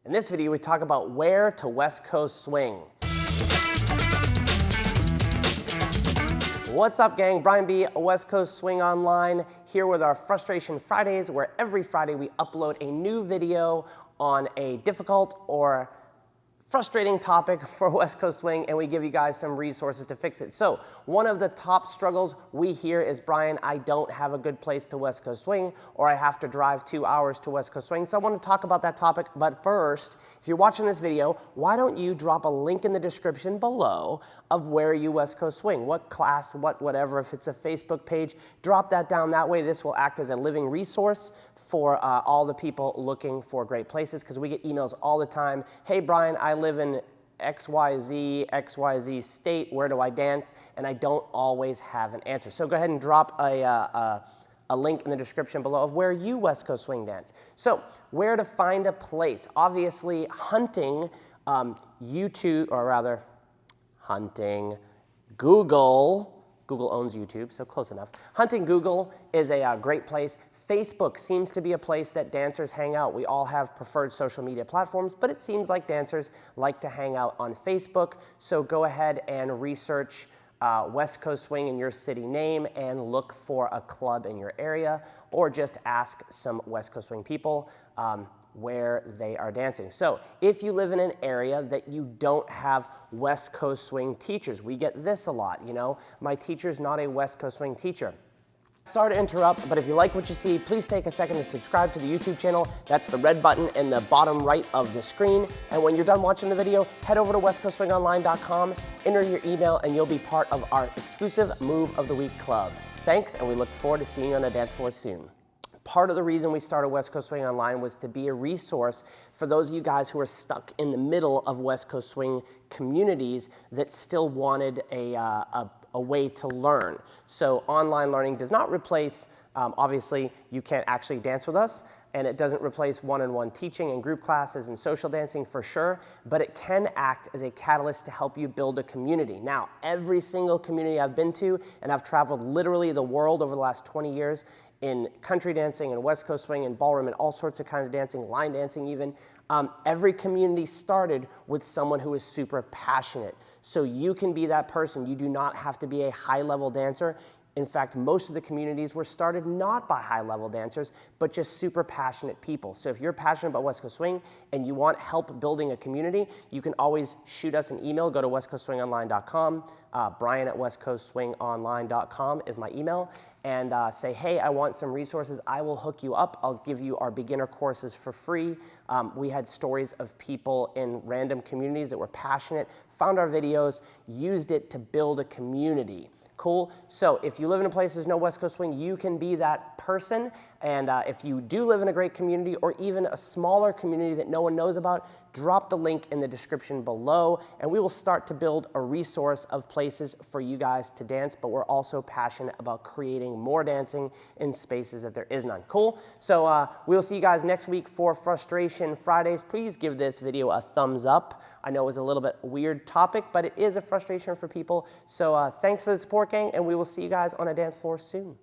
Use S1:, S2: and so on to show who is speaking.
S1: In this video, we talk about where to West Coast swing. What's up, gang? Brian B, West Coast Swing Online, here with our Frustration Fridays, where every Friday we upload a new video on a difficult or frustrating topic for West Coast Swing, and we give you guys some resources to fix it. So one of the top struggles we hear is, Brian, I don't have a good place to West Coast Swing, or I have to drive 2 hours to West Coast Swing. So I want to talk about that topic, but first, if you're watching this video, why don't you drop a link in the description below of where you West Coast Swing, what class, whatever, if it's a Facebook page, drop that down. That way this will act as a living resource for all the people looking for great places, because we get emails all the time. Hey, Brian, I live in XYZ state, where do I dance? And I don't always have an answer. So go ahead and drop a link in the description below of where you West Coast Swing dance. So where to find a place? Obviously, hunting Google owns YouTube, so close enough. Hunting Google is a great place. Facebook seems to be a place that dancers hang out. We all have preferred social media platforms, but it seems like dancers like to hang out on Facebook. So go ahead and research West Coast Swing in your city name and look for a club in your area, or just ask some West Coast Swing people where they are dancing. So if you live in an area that you don't have West Coast Swing teachers, we get this a lot, you know, my teacher's not a West Coast Swing teacher. Sorry to interrupt, but if you like what you see, please take a second to subscribe to the YouTube channel. That's the red button in the bottom right of the screen. And when you're done watching the video, head over to westcoastswingonline.com, enter your email, and you'll be part of our exclusive Move of the Week club. Thanks, and we look forward to seeing you on the dance floor soon. Part of the reason we started West Coast Swing Online was to be a resource for those of you guys who are stuck in the middle of West Coast Swing communities that still wanted a way to learn. So online learning does not replace, obviously you can't actually dance with us, and it doesn't replace one-on-one teaching and group classes and social dancing for sure, but it can act as a catalyst to help you build a community. Now, every single community I've been to, and I've traveled literally the world over the last 20 years, in country dancing and West Coast Swing and ballroom and all sorts of kinds of dancing, line dancing even, every community started with someone who is super passionate. So you can be that person. You do not have to be a high-level dancer. In fact, most of the communities were started not by high-level dancers, but just super passionate people. So if you're passionate about West Coast Swing and you want help building a community, you can always shoot us an email. Go to westcoastswingonline.com. Brian at westcoastswingonline.com is my email. And say, hey, I want some resources. I will hook you up. I'll give you our beginner courses for free. We had stories of people in random communities that were passionate, found our videos, used it to build a community. Cool. So if you live in a place there's no West Coast Swing, you can be that person. And if you do live in a great community, or even a smaller community that no one knows about, drop the link in the description below, and we will start to build a resource of places for you guys to dance. But we're also passionate about creating more dancing in spaces that there is none. Cool. So we'll see you guys next week for Frustration Fridays. Please give this video a thumbs up. I know it was a little bit weird topic, but it is a frustration for people. So thanks for the support, gang, and we will see you guys on a dance floor soon.